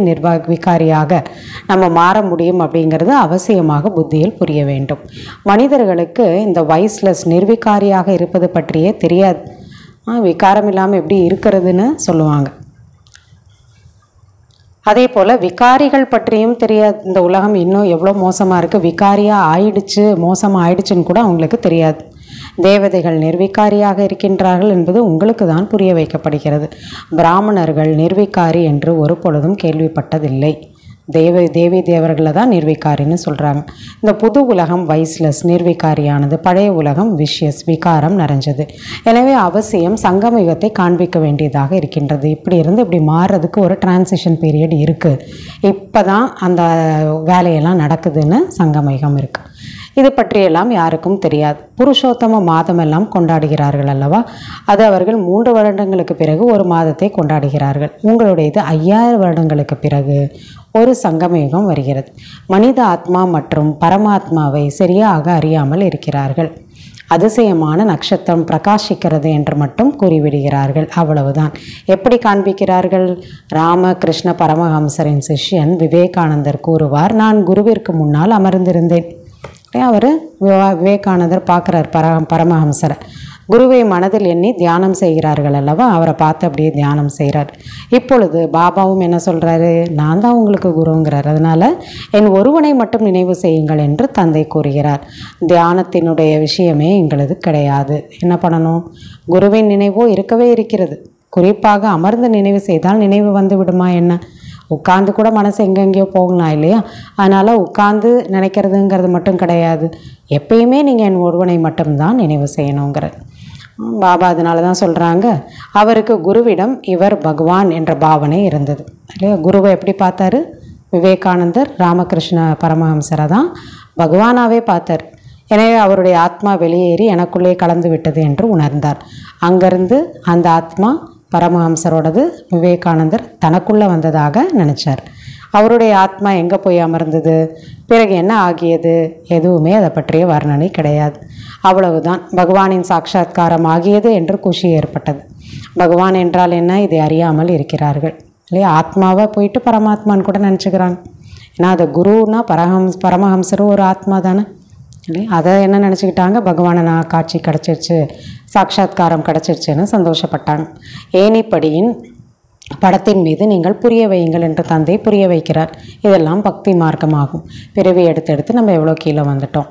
விகாரியாக நம்ம மாற முடியும் அப்படிங்கிறது அவசியமாக புத்தியில் புரிய வேண்டும். மனிதர்களுக்கு இந்த வைஸ்லெஸ் நிர்விகாரியாக இருப்பது பற்றியே தெரியாது. விகாரம் இல்லாமல் எப்படி இருக்கிறதுன்னு சொல்லுவாங்க. அதே போல் விகாரிகள் பற்றியும் தெரியாது. இந்த உலகம் இன்னும் எவ்வளோ மோசமாக இருக்குது, விகாரியாக ஆயிடுச்சு, மோசமாக ஆயிடுச்சுன்னு கூட அவங்களுக்கு தெரியாது. தேவதைகள் நிர்விகாரியாக இருக்கின்றார்கள் என்பது உங்களுக்கு தான் புரிய வைக்கப்படுகிறது. பிராமணர்கள் நிர்விகாரி என்று ஒரு பொழுதும் கேள்விப்பட்டதில்லை. தேவி தேவர்களை தான் நிர்விகாரின்னு சொல்கிறாங்க. இந்த புது உலகம் வைஸ்லெஸ் நிர்விகாரியானது, பழைய உலகம் விஷயஸ் விகாரம் நிறைஞ்சது. எனவே அவசியம் சங்கமயுகத்தை காண்பிக்க வேண்டியதாக இருக்கின்றது. இப்படி இருந்து இப்படி மாறுறதுக்கு ஒரு டிரான்சிஷன் பீரியட் இருக்குது. இப்போ தான் அந்த வேலையெல்லாம் நடக்குதுன்னு சங்கமயுகம் இருக்குது. இது பற்றியெல்லாம் யாருக்கும் தெரியாது. புருஷோத்தம மாதம் எல்லாம் கொண்டாடுகிறார்கள் அல்லவா. அது அவர்கள் 3 வருடங்களுக்கு பிறகு ஒரு மாதத்தை கொண்டாடுகிறார்கள். உங்களுடையது 5000 வருடங்களுக்கு பிறகு ஒரு சங்கமயுகம் வருகிறது. மனித ஆத்மா மற்றும் பரமாத்மாவை சரியாக அறியாமல் இருக்கிறார்கள். அதிசயமான நட்சத்திரம் பிரகாசிக்கிறது என்று மட்டும் கூறிவிடுகிறார்கள், அவ்வளவுதான். எப்படி காண்பிக்கிறார்கள்? ராமகிருஷ்ண பரமஹம்சரின் சிஷ்யன் விவேகானந்தர் கூறுவார், நான் குருவிற்கு முன்னால் அமர்ந்திருந்தேன். அவர் விவேகானந்தர் பார்க்குறார் பரமஹம்சரை. குருவை மனதில் எண்ணி தியானம் செய்கிறார்கள் அல்லவா. அவரை பார்த்து அப்படியே தியானம் செய்கிறார். இப்பொழுது பாபாவும் என்ன சொல்கிறாரு, நான் தான் உங்களுக்கு குருங்கிறார். அதனால் என் ஒருவனை மட்டும் நினைவு செய்யுங்கள் என்று தந்தை கூறுகிறார். தியானத்தினுடைய விஷயமே எங்களது கிடையாது. என்ன பண்ணணும்? குருவின் நினைவோ இருக்கவே இருக்கிறது. குறிப்பாக அமர்ந்து நினைவு செய்தால் நினைவு வந்து விடுமா என்ன? உட்காந்து கூட மனசு எங்கெங்கேயோ போகலாம் இல்லையா. அதனால் உட்காந்து நினைக்கிறதுங்கிறது மட்டும் கிடையாது. எப்பயுமே நீங்கள் என் ஒருவனை மட்டும்தான் நினைவு செய்யணுங்கிற பாபா. அதனால தான் சொல்கிறாங்க, அவருக்கு குருவிடம் இவர் பகவான் என்ற பாவனை இருந்தது இல்லையா. குருவை எப்படி பார்த்தாரு? விவேகானந்தர் ராமகிருஷ்ண பரமஹம்சரை தான் பகவானாவே பார்த்தார். எனவே அவருடைய ஆத்மா வெளியேறி எனக்குள்ளே கலந்து விட்டது என்று உணர்ந்தார். அங்கிருந்து அந்த ஆத்மா பரமஹம்சரோடது விவேகானந்தர் தனக்குள்ளே வந்ததாக நினச்சார். அவருடைய ஆத்மா எங்கே போய் அமர்ந்தது, பிறகு என்ன ஆகியது, எதுவுமே அதை பற்றிய வர்ணனை கிடையாது. அவ்வளவுதான். பகவானின் சாட்சாத்காரம் ஆகியது என்று குஷி ஏற்பட்டது. பகவான் என்றால் என்ன, இதை அறியாமல் இருக்கிறார்கள் இல்லையா. ஆத்மாவை போயிட்டு பரமாத்மான்னு கூட நினச்சிக்கிறாங்க. ஏன்னா அது குருன்னா பரமஹம்சரும் ஒரு ஆத்மா தானே இல்லையா. அதை என்ன நினச்சிக்கிட்டாங்க, பகவானை நான் காட்சி கிடச்சிருச்சு, சாட்சாத்காரம் கிடச்சிருச்சுன்னு சந்தோஷப்பட்டாங்க. ஏணிப்படியின் படத்தின் மீது நீங்கள் புரிய வையுங்கள் என்று தந்தை புரிய வைக்கிறார். இதெல்லாம் பக்தி மார்க்கமாகும். பிறவி எடுத்து நம்ம எவ்வளோ கீழே வந்துட்டோம்,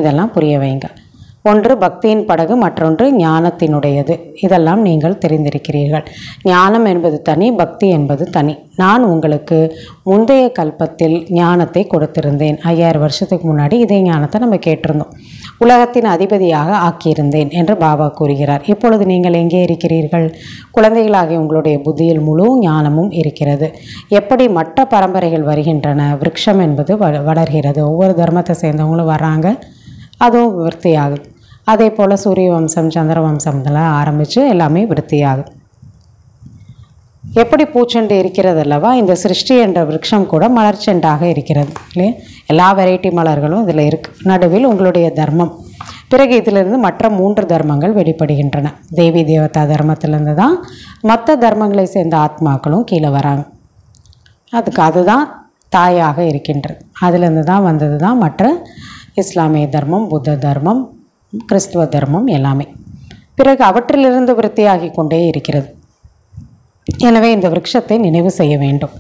இதெல்லாம் புரிய வைங்க. ஒன்று பக்தியின் படகு, மற்றொன்று ஞானத்தினுடையது. இதெல்லாம் நீங்கள் தெரிந்திருக்கிறீர்கள். ஞானம் என்பது தனி, பக்தி என்பது தனி. நான் உங்களுக்கு முந்தைய கல்பத்தில் ஞானத்தை கொடுத்திருந்தேன். 5000 வருஷத்துக்கு முன்னாடி இதே ஞானத்தை நம்ம கேட்டிருந்தோம். உலகத்தின் அதிபதியாக ஆக்கியிருந்தேன் என்று பாபா கூறுகிறார். இப்பொழுது நீங்கள் எங்கே இருக்கிறீர்கள்? குழந்தைகளாகிய உங்களுடைய புத்தியில் முழு ஞானமும் இருக்கிறது. எப்படி மற்ற பரம்பரைகள் வருகின்றன, விருட்சம் என்பது வளர்கிறது. ஒவ்வொரு தர்மத்தை சேர்ந்தவங்களும் வர்றாங்க, அதுவும் விருத்தியாகுது. அதே போல் சூரிய வம்சம், சந்திர வம்சம் இதெல்லாம் ஆரம்பித்து எல்லாமே விருத்தியாகுது. எப்படி பூச்செண்டு இருக்கிறது அல்லவா, இந்த சிருஷ்டி என்ற விருட்சம் கூட மலர்ச்செண்டாக இருக்கிறது இல்லையா. எல்லா வெரைட்டி மலர்களும் இதில் இருக்குது. நடுவில் உங்களுடைய தர்மம். பிறகு இதிலிருந்து மற்ற 3 தர்மங்கள் வெளிப்படுகின்றன. தேவி தேவதா தர்மத்திலேருந்து தான் மற்ற தர்மங்களை சேர்ந்த ஆத்மாக்களும் கீழே வராங்க. அதுதான் தாயாக இருக்கின்றது. அதிலிருந்து தான் வந்தது தான் மற்ற இஸ்லாமிய தர்மம், புத்த தர்மம், கிறிஸ்துவ தர்மம் எல்லாமே. பிறகு அவற்றிலிருந்து விருத்தியாகி கொண்டே இருக்கிறது. எனவே இந்த விருட்சத்தை நினைவு செய்ய வேண்டும்.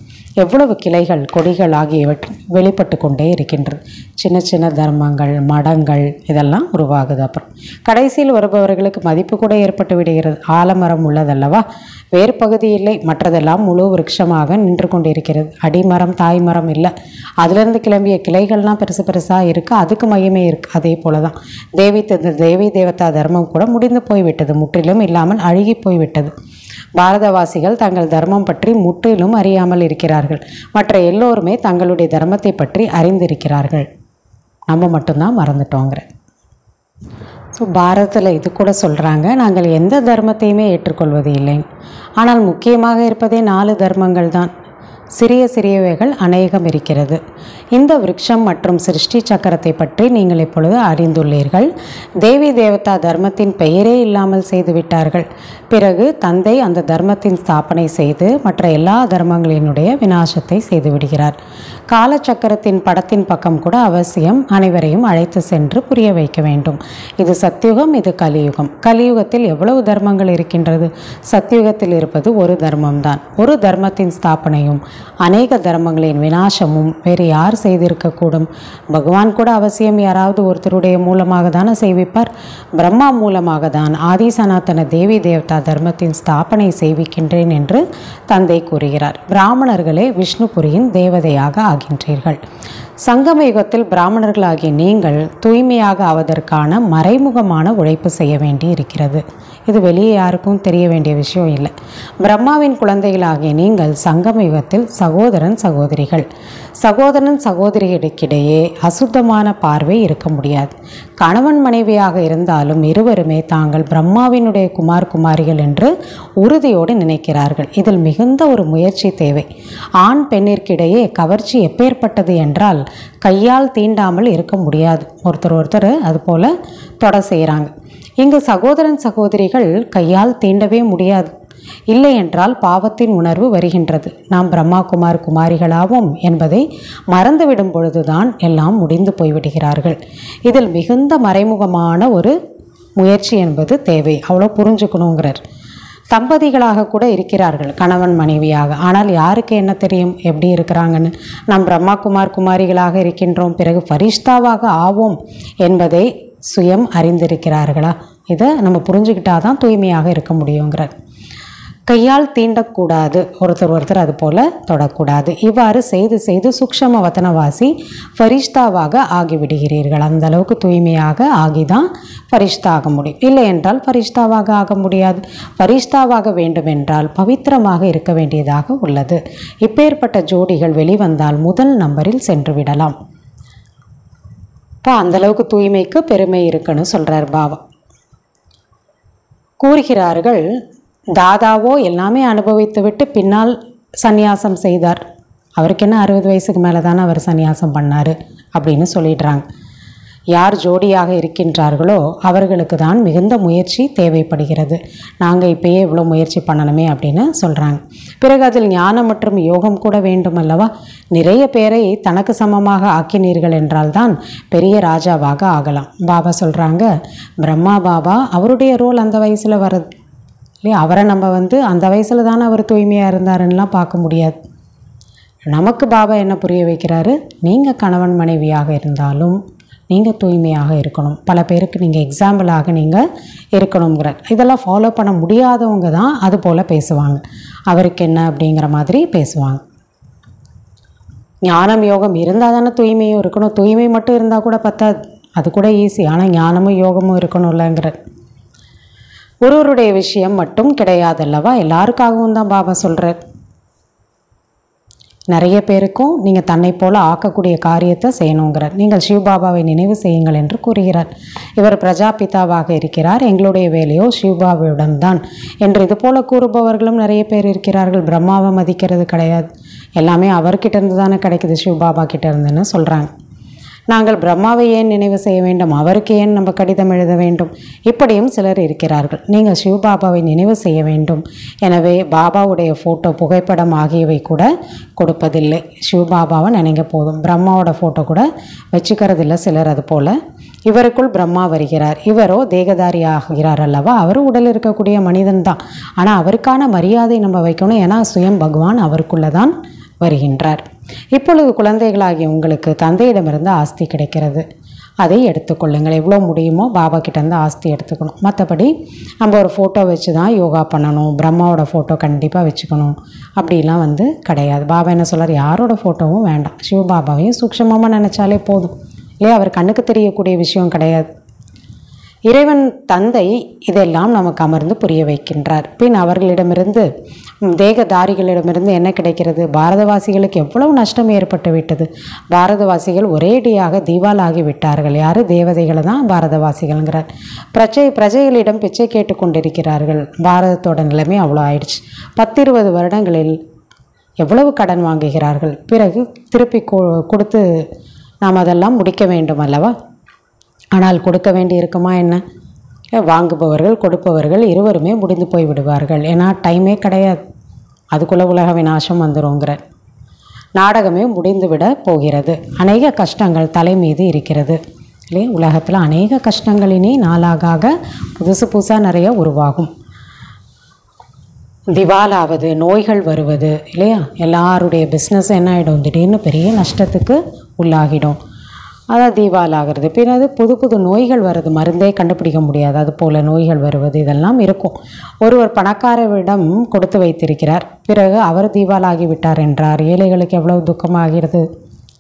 எவ்வளவு கிளைகள் கொடிகள் ஆகியவற்றை வெளிப்பட்டு கொண்டே இருக்கின்றது. சின்ன சின்ன தர்மங்கள், மடங்கள் இதெல்லாம் உருவாகுது. அப்புறம் கடைசியில் வருபவர்களுக்கு மதிப்பு கூட ஏற்பட்டு விடுகிறது. ஆலமரம் உள்ளதல்லவா, வேறு பகுதி இல்லை, மற்றதெல்லாம் முழு விருட்சமாக நின்று கொண்டிருக்கிறது. அடிமரம் தாய்மரம் இல்லை, அதுலேருந்து கிளம்பிய கிளைகள்லாம் பெருசு பெருசாக இருக்குது, அதுக்கு மையமே இருக்குது. அதே போல தான் தேவி தேவதா தர்மம் கூட முடிந்து போய்விட்டது, முற்றிலும் இல்லாமல் அழுகி போய்விட்டது. பாரதவாசிகள் தங்கள் தர்மம் பற்றி முற்றிலும் அறியாமல் இருக்கிறார்கள். மற்ற எல்லோருமே தங்களுடைய தர்மத்தை பற்றி அறிந்திருக்கிறார்கள். நம்ம மட்டும்தான் மறந்துட்டோங்கிற. ஸோ பாரதத்தில் இது கூட சொல்கிறாங்க, நாங்கள் எந்த தர்மத்தையுமே ஏற்றுக்கொள்வது இல்லை, ஆனால் முக்கியமாக இருப்பதே 4 தர்மங்கள் தான். சிறிய சிறியவைகள் அநேகம் இருக்கிறது. இந்த விருட்சம் மற்றும் சிருஷ்டி சக்கரத்தை பற்றி நீங்கள் இப்பொழுது அறிந்துள்ளீர்கள். தேவி தேவதா தர்மத்தின் பெயரே இல்லாமல் செய்துவிட்டார்கள். பிறகு தந்தை அந்த தர்மத்தின் ஸ்தாபனை செய்து மற்ற எல்லா தர்மங்களினுடைய விநாசத்தை செய்துவிடுகிறார். காலச்சக்கரத்தின் படத்தின் பக்கம் கூட அவசியம் அனைவரையும் அழைத்து சென்று புரிய வைக்க வேண்டும். இது சத்யுகம், இது கலியுகம். கலியுகத்தில் எவ்வளவு தர்மங்கள் இருக்கின்றது? சத்யுகத்தில் இருப்பது ஒரு தர்மம்தான். ஒரு தர்மத்தின் ஸ்தாபனையும் அநேக தர்மங்களின் விநாசமும் வேறு யார் செய்திருக்கக்கூடும்? பகவான் கூட அவசியம் யாராவது ஒருத்தருடைய மூலமாக தானே செய்விப்பார். பிரம்மா மூலமாக தான் ஆதி சனாதன தேவி தேவதா தர்மத்தின் ஸ்தாபனை செய்விக்கின்றேன் என்று தந்தை கூறுகிறார். பிராமணர்களே விஷ்ணுபுரியின் தேவதையாக ஆகின்றீர்கள். சங்கம யுகத்தில் பிராமணர்களாகிய நீங்கள் தூய்மையாக ஆவதற்கான மறைமுகமான உழைப்பு செய்ய வேண்டி இருக்கிறது. இது வெளியே யாருக்கும் தெரிய வேண்டிய விஷயம் இல்லை. பிரம்மாவின் குழந்தைகளாகிய நீங்கள் சங்கம யுகத்தில் சகோதரன் சகோதரிகள். சகோதரன் சகோதரிகளுக்கிடையே அசுத்தமான பார்வை இருக்க முடியாது. கணவன் மனைவியாக இருந்தாலும் இருவருமே தாங்கள் பிரம்மாவினுடைய குமார் குமாரிகள் என்று உறுதியோடு நினைக்கிறார்கள். இதில் மிகுந்த ஒரு முயற்சி தேவை. ஆண் பெண்ணிற்கிடையே கவர்ச்சி எப்பேற்பட்டது என்றால் கையால் தீண்டாமல் இருக்க முடியாது. ஒருத்தர் அதுபோல் தொட செய்கிறாங்க. இங்கு சகோதரன் சகோதரிகள் கையால் தீண்டவே முடியாது. இல்லை என்றால் பாவத்தின் உணர்வு வருகின்றது. நாம் பிரம்மா குமார் குமாரிகளாவோம் என்பதை மறந்துவிடும் பொழுதுதான் எல்லாம் முடிந்து போய்விடுகிறார்கள். இதில் மிகுந்த மறைமுகமான ஒரு முயற்சி என்பது தேவை. அவ்வளோ புரிஞ்சுக்கணுங்கிறார். தம்பதிகளாக கூட இருக்கிறார்கள், கணவன் மனைவியாக. ஆனால் யாருக்கு என்ன தெரியும் எப்படி இருக்கிறாங்கன்னு? நாம் பிரம்மா குமார் குமாரிகளாக இருக்கின்றோம், பிறகு ஃபரிஷ்தாவாக ஆவோம் என்பதை சுயம் அறிந்திருக்கிறார்களா? இதை நம்ம புரிஞ்சுக்கிட்டாதான் தூய்மையாக இருக்க முடியுங்கிறார். கையால் தீண்டக்கூடாது, ஒருத்தர் அது போல் தொடக்கூடாது. இவ்வாறு செய்து செய்து சூக்ஷ்ம வதனவாசி ஃபரிஷ்தாவாக ஆகிவிடுகிறீர்கள். அந்த அளவுக்கு தூய்மையாக ஆகிதான் ஃபரிஷ்தா ஆக முடியும். இல்லை என்றால் ஃபரிஷ்தாவாக ஆக முடியாது. ஃபரிஷ்தாவாக வேண்டுமென்றால் பவித்திரமாக இருக்க வேண்டியதாக உள்ளது. இப்பேற்பட்ட ஜோடிகள் வெளிவந்தால் முதல் நம்பரில் சென்று விடலாம். இப்போ அந்தளவுக்கு தூய்மைக்கு பெருமை இருக்குன்னு சொல்கிறார் பாபா. கூறுகிறார்கள், தாதாவோ எல்லாமே அனுபவித்துவிட்டு பின்னால் சந்நியாசம் செய்தார். அவருக்கு என்ன 60 வயசுக்கு மேலே தானே அவர் சந்நியாசம் பண்ணார் அப்படின்னு சொல்லிடுறாங்க. யார் ஜோடியாக இருக்கின்றார்களோ அவர்களுக்கு தான் மிகுந்த முயற்சி தேவைப்படுகிறது. நாங்கள் இப்போயே இவ்வளோ முயற்சி பண்ணணுமே அப்படின்னு சொல்கிறாங்க. பிறகு அதில் ஞானம் மற்றும் யோகம் கூட வேண்டும் அல்லவா? நிறைய பேரை தனக்கு சமமாக ஆக்கினீர்கள் என்றால்தான் பெரிய ராஜாவாக ஆகலாம். பாபா சொல்கிறாங்க, பிரம்மா பாபா அவருடைய ரோல் அந்த வயசில் வருது இல்லையா? அவரை நம்ம அந்த வயசில் தானே அவர் தூய்மையாக இருந்தாருன்னெலாம் பார்க்க முடியாது. நமக்கு பாபா என்ன புரிய வைக்கிறாரு? நீங்கள் கணவன் மனைவியாக இருந்தாலும் நீங்கள் தூய்மையாக இருக்கணும். பல பேருக்கு நீங்கள் எக்ஸாம்பிளாக நீங்கள் இருக்கணுங்கிறார். இதெல்லாம் ஃபாலோ பண்ண முடியாதவங்க தான் அது போல் பேசுவாங்க. அவருக்கு என்ன அப்படிங்கிற மாதிரி பேசுவாங்க. ஞானம் யோகம் இருந்தால் தானே தூய்மையும் இருக்கணும். தூய்மை மட்டும் இருந்தால் கூட பத்தாது, அது கூட ஈஸி. ஆனால் ஞானமும் யோகமும் இருக்கணும்லங்கிறார். ஒருவருடைய விஷயம் மட்டும் கிடையாதல்லவா, எல்லாருக்காகவும் தான் பாபா சொல்கிறார். நிறைய பேருக்கும் நீங்கள் தன்னை போல் ஆக்கக்கூடிய காரியத்தை செய்யணுங்கிறார். நீங்கள் சிவபாபாவை நினைவு செய்யுங்கள் என்று கூறுகிறார். இவர் பிரஜாபிதாவாக இருக்கிறார், எங்களுடைய வேலையோ சிவபாபாவுடன் தான் என்று இது போல் கூறுபவர்களும் நிறைய பேர் இருக்கிறார்கள். பிரம்மாவை மதிக்கிறது கிடையாது, எல்லாமே அவர்கிட்ட இருந்து தானே கிடைக்குது, சிவபாபா கிட்ட இருந்துன்னு சொல்கிறாங்க. நாங்கள் பிரம்மாவை ஏன் நினைவு செய்ய வேண்டும், அவருக்கு ஏன் நம்ம கடிதம் எழுத வேண்டும்? இப்படியும் சிலர் இருக்கிறார்கள். நீங்கள் சிவபாபாவை நினைவு செய்ய வேண்டும், எனவே பாபாவுடைய ஃபோட்டோ புகைப்படம் ஆகியவை கூட கொடுப்பதில்லை. சிவபாபாவை நினைங்க போதும், பிரம்மாவோட ஃபோட்டோ கூட வச்சுக்கிறதில்லை சிலர். அது போல் இவருக்குள் பிரம்மா வருகிறார், இவரோ தேகதாரி ஆகிறார் அல்லவா? அவர் உடல் இருக்கக்கூடிய மனிதன் தான், ஆனால் அவருக்கான மரியாதை நம்ம வைக்கணும். ஏன்னா சுயம் பகவான் அவருக்குள்ளே தான் வருகின்றார். இப்பொழுது குழந்தைகளாகிய உங்களுக்கு தந்தையிடமிருந்து ஆஸ்தி கிடைக்கிறது. அதை எடுத்துக்கொள்ளுங்கள். எவ்வளோ முடியுமோ பாபா கிட்டேருந்து ஆஸ்தி எடுத்துக்கணும். மற்றபடி நம்ம ஒரு ஃபோட்டோ வச்சு தான் யோகா பண்ணணும், பிரம்மாவோட ஃபோட்டோ கண்டிப்பாக வச்சுக்கணும் அப்படிலாம் கிடையாது. பாபா என்ன சொல்கிறார், யாரோட ஃபோட்டோவும் வேண்டாம், சிவபாபாவையும் சூக்ஷமமாக நினச்சாலே போதும் இல்லையா. அவர் கண்ணுக்கு தெரியக்கூடிய விஷயம் கிடையாது. இறைவன் தந்தை இதெல்லாம் நமக்கு அமர்ந்து புரிய வைக்கின்றார். பின் அவர்களிடமிருந்து தேகதாரிகளிடமிருந்து என்ன கிடைக்கிறது? பாரதவாசிகளுக்கு எவ்வளவு நஷ்டம் ஏற்பட்டு விட்டது. பாரதவாசிகள் ஒரேடியாக தீவாலாகி விட்டார்கள். யார்? தேவதைகளை தான் பாரதவாசிகள்ங்கிறார். பிரஜைகளிடம் பிச்சை கேட்டு கொண்டிருக்கிறார்கள். பாரதத்தோட நிலைமை அவ்வளோ ஆயிடுச்சு. 10-20 வருடங்களில் எவ்வளவு கடன் வாங்குகிறார்கள். பிறகு திருப்பி கொடுத்து நாம் அதெல்லாம் முடிக்க வேண்டும் அல்லவா. ஆனால் கொடுக்க வேண்டி இருக்குமா என்ன? வாங்குபவர்கள் கொடுப்பவர்கள் இருவருமே முடிந்து போய் விடுவார்கள். ஏன்னா டைமே கிடையாது. அதுக்குள்ளே உலக விநாசம் வந்துருங்கிற நாடகமே முடிந்துவிட போகிறது. அநேக கஷ்டங்கள் தலை மீது இருக்கிறது இல்லையா. உலகத்தில் அநேக கஷ்டங்களினே நாளாக புதுசாக நிறைய உருவாகும். திவாலாவது, நோய்கள் வருவது இல்லையா. எல்லாருடைய பிஸ்னஸ் என்ன ஆகிடும்? திடீர்னு பெரிய நஷ்டத்துக்கு உள்ளாகிடும். அதான் தீவாலாகிறது. பிறகு புது நோய்கள் வருது, மருந்தே கண்டுபிடிக்க முடியாது, அது போல் நோய்கள் வருவது இதெல்லாம் இருக்கும். ஒருவர் பணக்காரரிடம் கொடுத்து வைத்திருக்கிறார், பிறகு அவர் தீவாலாகி விட்டார் என்றார். ஏழைகளுக்கு எவ்வளவு துக்கமாகிறது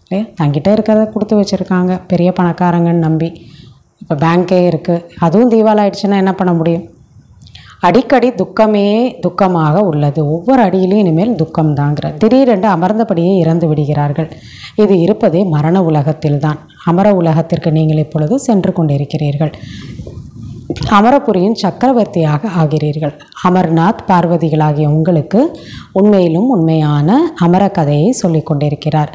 இல்லையா. தங்கிட்டே இருக்கிறத கொடுத்து வச்சுருக்காங்க பெரிய பணக்காரங்கன்னு நம்பி. இப்போ பேங்க்கே இருக்குது, அதுவும் தீவாலாயிடுச்சுன்னா என்ன பண்ண முடியும்? அடிக்கடி துக்கமே துக்கமாக உள்ளது. ஒவ்வொரு அடியிலும் இனிமேல் துக்கம்தாங்கிற. திடீரென்று அமர்ந்தபடியே இறந்து விடுகிறார்கள். இது இருப்பதே மரண உலகத்தில்தான். அமர உலகத்திற்கு நீங்கள் இப்பொழுது சென்று கொண்டிருக்கிறீர்கள். அமரபுரியின் சக்கரவர்த்தியாக ஆகிறீர்கள். அமர்நாத் பார்வதிகளாகிய உங்களுக்கு உண்மையிலும் உண்மையான அமர கதையை சொல்லி கொண்டிருக்கிறார்.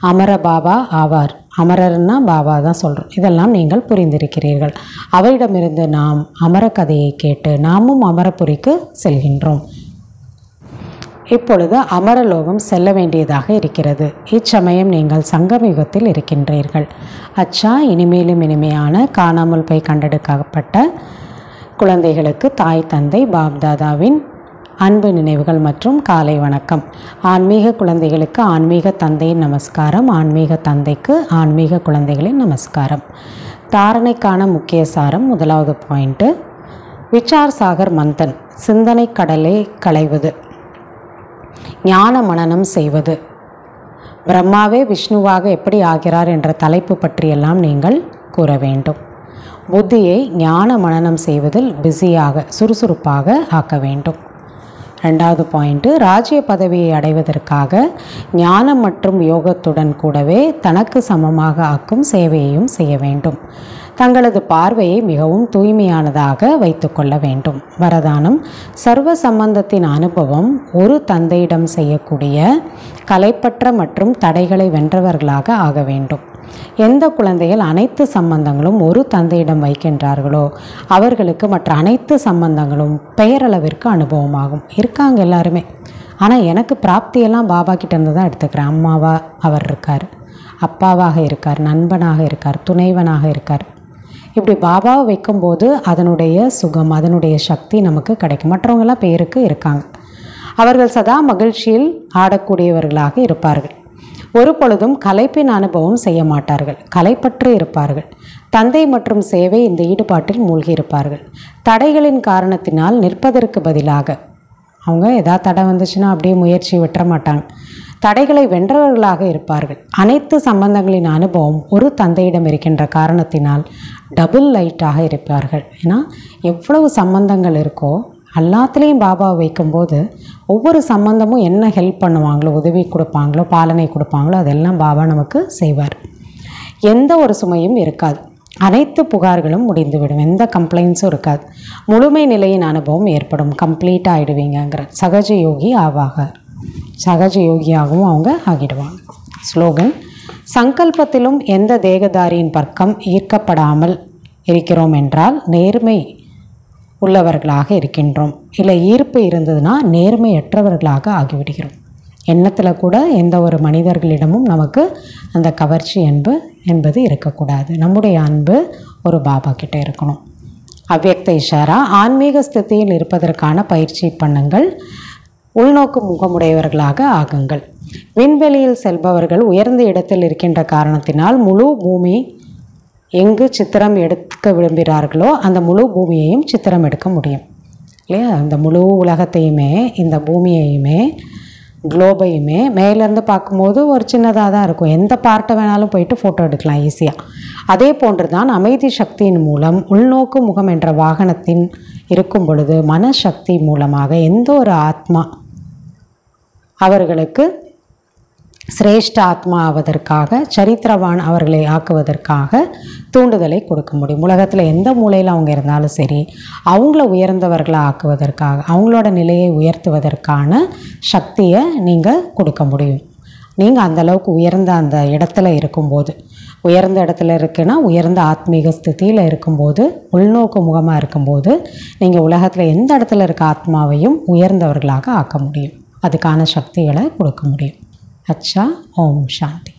அமர பாபா ஆவார். அமரர்னா பாபா தான் சொல்கிறோம். இதெல்லாம் நீங்கள் புரிந்திருக்கிறீர்கள். அவரிடமிருந்து நாம் அமர கதையை கேட்டு நாமும் அமரபுரிக்கு செல்கின்றோம். இப்பொழுது அமரலோகம் செல்ல வேண்டியதாக இருக்கிறது. இச்சமயம் நீங்கள் சங்கமயுகத்தில் இருக்கின்றீர்கள். அச்சா, இனிமேலும் இனிமையான காணாமல் போய் கண்டெடுக்கப்பட்ட குழந்தைகளுக்கு தாய் தந்தை பாப்தாதாவின் அன்பு நினைவுகள் மற்றும் காலை வணக்கம். ஆன்மீக குழந்தைகளுக்கு ஆன்மீக தந்தையின் நமஸ்காரம், ஆன்மீக தந்தைக்கு ஆன்மீக குழந்தைகளின் நமஸ்காரம். தாரணைக்கான முக்கிய சாரம். முதலாவது பாயிண்ட்டு, விசார் சாகர் மந்தன், சிந்தனை கடலை களைவது, ஞான மனனம் செய்வது, பிரம்மாவே விஷ்ணுவாக எப்படி ஆகிறார் என்ற தலைப்பு பற்றியெல்லாம் நீங்கள் கூற வேண்டும். புத்தியை ஞான மனனம் செய்வதில் பிஸியாக சுறுசுறுப்பாக ஆக்க வேண்டும். ரெண்டாவது பாயிண்ட்டு, ராஜ்ய பதவியை அடைவதற்காக ஞானம் மற்றும் யோகத்துடன் கூடவே தனக்கு சமமாக ஆக்கும் சேவையையும் செய்ய வேண்டும். தங்களது பார்வையை மிகவும் தூய்மையானதாக வைத்து கொள்ள வேண்டும். வரதானம், சர்வ சம்பந்தத்தின் அனுபவம் ஒரு தந்தையிடம் செய்யக்கூடிய கலைப்பற்ற மற்றும் தடைகளை வென்றவர்களாக ஆக வேண்டும். எந்த குழந்தைகள் அனைத்து சம்பந்தங்களும் ஒரு தந்தையிடம் வைக்கின்றார்களோ அவர்களுக்கு மற்ற அனைத்து சம்பந்தங்களும் பெயரளவிற்கு அனுபவமாகும். இருக்காங்க எல்லாருமே. ஆனால் எனக்கு பிராப்தியெல்லாம் பாபா கிட்டேருந்து தான் எடுத்துக்கிறேன். அம்மாவா அவர் இருக்கார், அப்பாவாக இருக்கார், நண்பனாக இருக்கார், துணைவனாக இருக்கார். இப்படி பாபாவை வைக்கும்போது அதனுடைய சுகம், அதனுடைய சக்தி நமக்கு கிடைக்கும். மற்றவங்களாம் பேருக்கு இருக்காங்க. அவர்கள் சதா மகிழ்ச்சியில் ஆடக்கூடியவர்களாக இருப்பார்கள். ஒரு பொழுதும் கலைப்பின் அனுபவம் செய்ய மாட்டார்கள். கலைப்பற்று இருப்பார்கள். தந்தை மற்றும் சேவை இந்த ஈடுபாட்டில் மூழ்கி இருப்பார்கள். தடைகளின் காரணத்தினால் நிற்பதற்கு பதிலாக அவங்க ஏதாவது தடை வந்துச்சுன்னா அப்படியே முயற்சி விட்டுற மாட்டாங்க. தடைகளை வென்றவர்களாக இருப்பார்கள். அனைத்து சம்பந்தங்களின் அனுபவம் ஒரு தந்தையிடம் இருக்கின்ற காரணத்தினால் டபுள் லைட்டாக இருப்பார்கள். ஏன்னா எவ்வளவு சம்பந்தங்கள் இருக்கோ எல்லாத்துலேயும் பாபாவை வைக்கும்போது ஒவ்வொரு சம்பந்தமும் என்ன ஹெல்ப் பண்ணுவாங்களோ, உதவி கொடுப்பாங்களோ, பாலனை கொடுப்பாங்களோ அதெல்லாம் பாபா நமக்கு செய்வார். எந்த ஒரு சுமையும் இருக்காது. அனைத்து புகார்களும் முடிந்துவிடும். எந்த கம்ப்ளைண்ட்ஸும் இருக்காது. முழுமை நிலையின் அனுபவம் ஏற்படும். கம்ப்ளீட்டாக ஆகிடுவீங்கிற. சகஜ யோகி ஆவாகார். சகஜ யோகியாகவும் அவங்க ஆகிடுவாங்க. ஸ்லோகன், சங்கல்பத்திலும் எந்த தேகதாரியின் பக்கம் ஈர்க்கப்படாமல் இருக்கிறோம் என்றால் நேர்மை உள்ளவர்களாக இருக்கின்றோம். இல்லை ஈர்ப்பு இருந்ததுன்னா நேர்மையற்றவர்களாக ஆகிவிடுகிறோம். எண்ணத்தில் கூட எந்த ஒரு மனிதர்களிடமும் நமக்கு அந்த கவர்ச்சி என்பது இருக்கக்கூடாது. நம்முடைய அன்பு ஒரு பாபா கிட்டே இருக்கணும். அவ்யக்த இஷாரா, ஆன்மீக ஸ்திதியில் இருப்பதற்கான பயிற்சி பண்ணுங்கள். உள்நோக்கு முகமுடையவர்களாக ஆகுங்கள். விண்வெளியில் செல்பவர்கள் உயர்ந்த இடத்தில் இருக்கின்ற காரணத்தினால் முழு பூமி எங்கு சித்திரம் எடுக்க விரும்புகிறார்களோ அந்த முழு பூமியையும் சித்திரம் எடுக்க முடியும் இல்லையா? அந்த முழு உலகத்தையுமே, இந்த பூமியையுமே, குளோபையுமே மேலேருந்து பார்க்கும்போது ஒரு சின்னதாக தான் இருக்கும். எந்த பார்ட்டை வேணாலும் போயிட்டு ஃபோட்டோ எடுக்கலாம் ஈஸியாக. அதே போன்று தான் அமைதி சக்தியின் மூலம் உள்நோக்கு முகம் என்ற வாகனத்தின் இருக்கும் பொழுது மனசக்தி மூலமாக எந்த ஒரு ஆத்மா அவர்களுக்கு சிரேஷ்ட ஆத்மா ஆவதற்காக, சரித்திரவான் அவர்களை ஆக்குவதற்காக தூண்டுதலை கொடுக்க முடியும். உலகத்தில் எந்த மூலையில் அவங்க இருந்தாலும் சரி, அவங்கள உயர்ந்தவர்களை ஆக்குவதற்காக, அவங்களோட நிலையை உயர்த்துவதற்கான சக்தியை நீங்கள் கொடுக்க முடியும். நீங்கள் அந்தளவுக்கு உயர்ந்த அந்த இடத்துல இருக்கும்போது, உயர்ந்த இடத்துல இருக்குன்னா உயர்ந்த ஆத்மீக ஸ்திதியில் இருக்கும்போது, உள்நோக்கு முகமாக இருக்கும்போது நீங்கள் உலகத்தில் எந்த இடத்துல இருக்க ஆத்மாவையும் உயர்ந்தவர்களாக ஆக்க முடியும். அதுக்கான சக்திகளை கொடுக்க முடியும். अच्छा, ओम शांति।